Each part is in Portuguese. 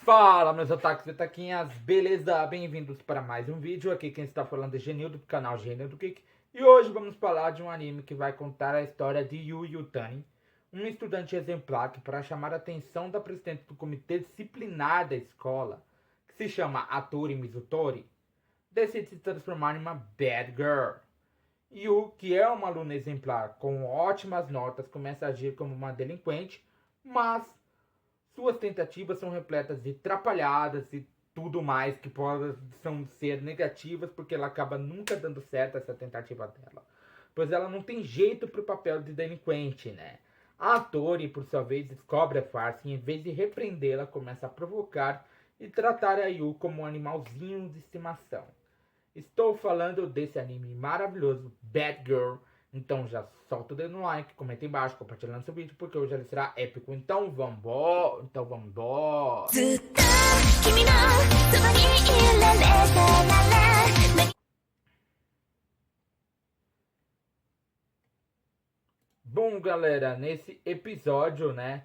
Fala, meus otakus e taquinhas, beleza? Bem-vindos para mais um vídeo. Aqui quem está falando é Genildo, do canal Genildo Geek. E hoje vamos falar de um anime que vai contar a história de Yu Yutani, um estudante exemplar que, para chamar a atenção da presidente do comitê disciplinar da escola, que se chama Atori Mizutori, decide se transformar em uma bad girl. Yu, que é uma aluna exemplar com ótimas notas, começa a agir como uma delinquente, mas suas tentativas são repletas de atrapalhadas e tudo mais que possam ser negativas, porque ela acaba nunca dando certo essa tentativa dela. Pois ela não tem jeito pro papel de delinquente, né? A Tori, por sua vez, descobre a farsa e, em vez de repreendê-la, começa a provocar e tratar a Yu como um animalzinho de estimação. Estou falando desse anime maravilhoso, Bad Girl. Então já solta o dedo no like, comenta embaixo, compartilhando seu vídeo, porque hoje ele será épico. Então vambora, então vambora. Bom, galera, nesse episódio, né?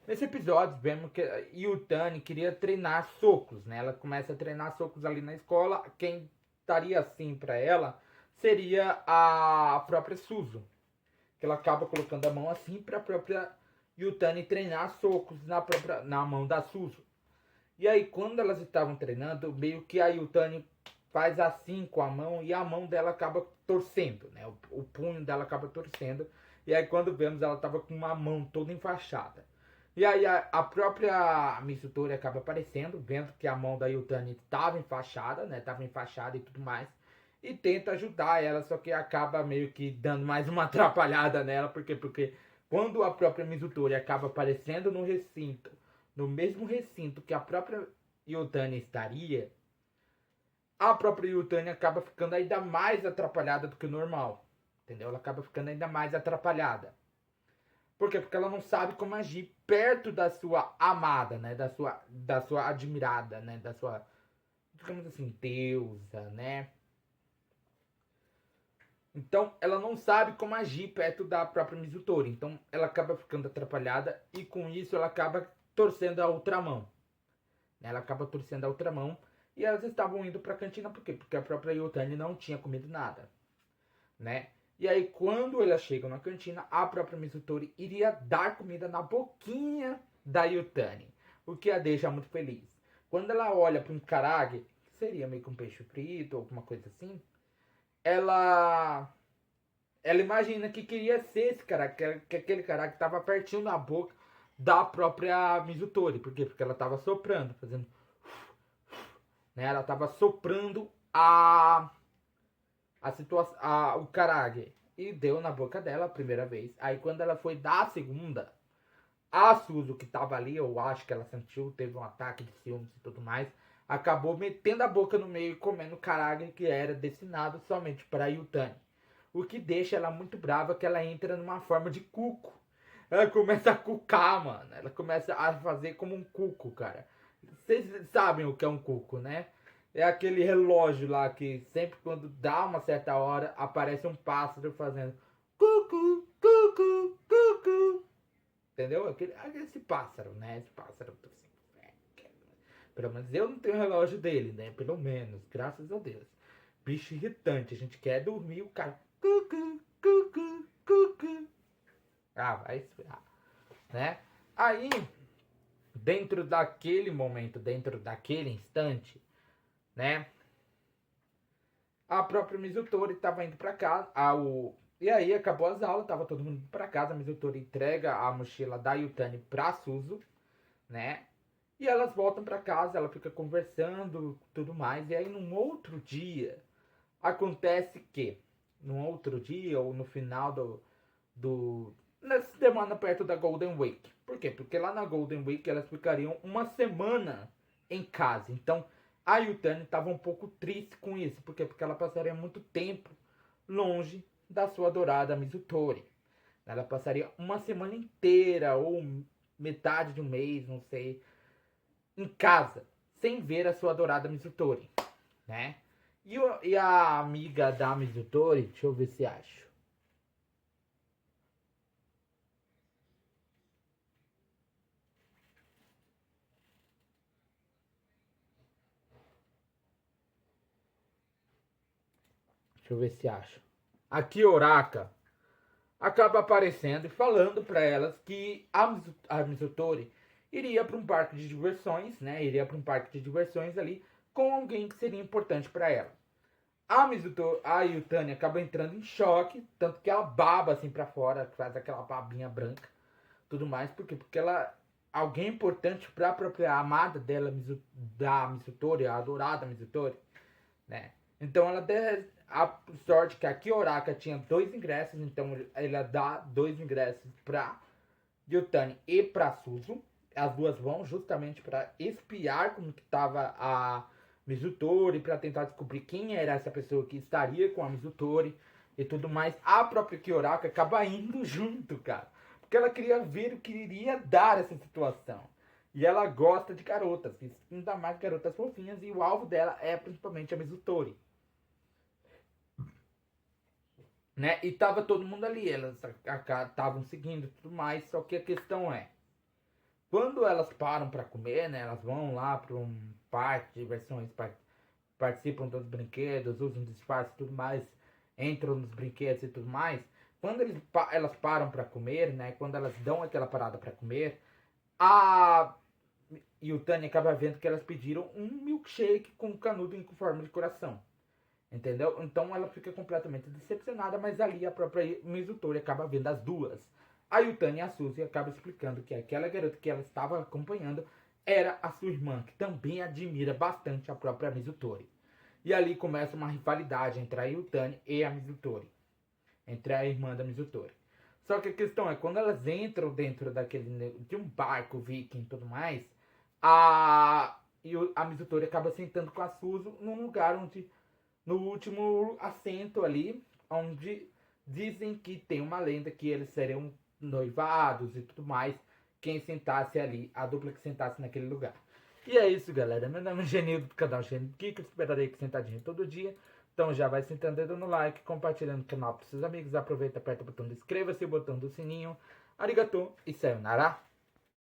Nesse episódio, vemos que a Yutani queria treinar socos, né? Ela começa a treinar socos ali na escola. Quem estaria assim pra ela seria a própria Suzu. Que ela acaba colocando a mão assim pra própria Yutani treinar socos na mão da Suzu. E aí, quando elas estavam treinando, meio que a Yutani faz assim com a mão e a mão dela acaba torcendo, né? O punho dela acaba torcendo. E aí, quando vemos, ela tava com uma mão toda enfaixada. E aí, a própria Mizutori acaba aparecendo, vendo que a mão da Yutani estava enfaixada, né? Tava enfaixada e tudo mais. E tenta ajudar ela, só que acaba meio que dando mais uma atrapalhada nela. Porque quando a própria Mizutori acaba aparecendo no recinto, no mesmo recinto que a própria Yutani estaria, a própria Yutani acaba ficando ainda mais atrapalhada do que o normal. Entendeu? Ela acaba ficando ainda mais atrapalhada. Por quê? Porque ela não sabe como agir perto da sua amada, né? Da sua admirada, né? Da sua, digamos assim, deusa, né? Então, ela não sabe como agir perto da própria Mizutori. Então, ela acaba ficando atrapalhada e, com isso, ela acaba torcendo a outra mão. Ela acaba torcendo a outra mão e elas estavam indo para a cantina. Por quê? Porque a própria Yutani não tinha comido nada, né? E aí, quando elas chegam na cantina, a própria Mizutori iria dar comida na boquinha da Yutani, o que a deixa muito feliz. Quando ela olha para um karage, que seria meio que um peixe frito ou alguma coisa assim, ela imagina que queria ser esse cara, que aquele cara que estava pertinho da boca da própria Mizutori. Por quê? Porque ela estava soprando, fazendo, né? Ela estava soprando a situação, o karage. E deu na boca dela a primeira vez. Aí quando ela foi dar a segunda, a Suzu que estava ali, eu acho que ela sentiu, teve um ataque de ciúmes e tudo mais, acabou metendo a boca no meio e comendo o karage que era destinado somente para Yutani. O que deixa ela muito brava, que ela entra numa forma de cuco. Ela começa a cucar, mano. Ela começa a fazer como um cuco, cara. Vocês sabem o que é um cuco, né? É aquele relógio lá que sempre quando dá uma certa hora, aparece um pássaro fazendo cucu, cucu, cucu. Entendeu? Esse pássaro, né? Esse pássaro assim, pelo menos eu não tenho o relógio dele, né? Pelo menos, graças a Deus. Bicho irritante, a gente quer dormir, o cara cucu, cucu, cucu. Ah, vai esfriar, né? Aí, dentro daquele momento, dentro daquele instante, né? A própria Mizutori estava indo para casa, e aí acabou as aulas, tava todo mundo indo para casa, a Mizutori entrega a mochila da Yutani pra Suzu, né? E elas voltam para casa, ela fica conversando, tudo mais, e aí num outro dia, acontece que, num outro dia, ou no final nessa semana perto da Golden Week. Por quê? Porque lá na Golden Week elas ficariam uma semana em casa. Então a Yutani estava um pouco triste com isso. Por quê? Porque ela passaria muito tempo longe da sua adorada Mizutori. Ela passaria uma semana inteira ou metade de um mês, não sei, em casa, sem ver a sua adorada Mizutori, né? E a amiga da Mizutori, deixa eu ver se acho. Deixa eu ver se acho. A Kyoraka acaba aparecendo e falando para elas que a Mizutori iria para um parque de diversões, né? Iria para um parque de diversões ali com alguém que seria importante para ela. A Yutani acaba entrando em choque, tanto que ela baba assim para fora, faz aquela babinha branca, tudo mais, porque ela alguém importante para a própria amada dela, da Mizutori, a adorada Mizutori, né? Então ela deu a sorte que a Kyoraka tinha 2 ingressos, então ela dá 2 ingressos pra Yutani e pra Suzu. As duas vão justamente para espiar como que tava a Mizutori, para tentar descobrir quem era essa pessoa que estaria com a Mizutori e tudo mais. A própria Kyoraka acaba indo junto, cara, porque ela queria ver o que iria dar essa situação. E ela gosta de garotas, ainda mais garotas fofinhas, e o alvo dela é principalmente a Mizutori. Né? E tava todo mundo ali, elas estavam seguindo e tudo mais, só que a questão é, quando elas param para comer, né, elas vão lá para um parque de diversões, participam dos brinquedos, usam disfarce e tudo mais, entram nos brinquedos e tudo mais, quando elas param para comer, né, quando elas dão aquela parada para comer, a Yutani acaba vendo que elas pediram um milkshake com canudo em forma de coração. Entendeu? Então ela fica completamente decepcionada, mas ali a própria Mizutori acaba vendo as duas. A Yutani e a Suzy acabam explicando que aquela garota que ela estava acompanhando era a sua irmã, que também admira bastante a própria Mizutori. E ali começa uma rivalidade entre a Yutani e a Mizutori, entre a irmã da Mizutori. Só que a questão é, quando elas entram dentro de um barco viking e tudo mais, a Mizutori acaba sentando com a Suzy num lugar onde no último assento ali, onde dizem que tem uma lenda que eles seriam noivados e tudo mais, quem sentasse ali, a dupla que sentasse naquele lugar. E é isso, galera. Meu nome é Genildo do canal Genildo Geek. Eu esperarei que sentadinho todo dia. Então já vai sentando dedo no like, compartilhando o canal para seus amigos. Aproveita, aperta o botão de inscreva-se, o botão do sininho. Arigatou e sayonara.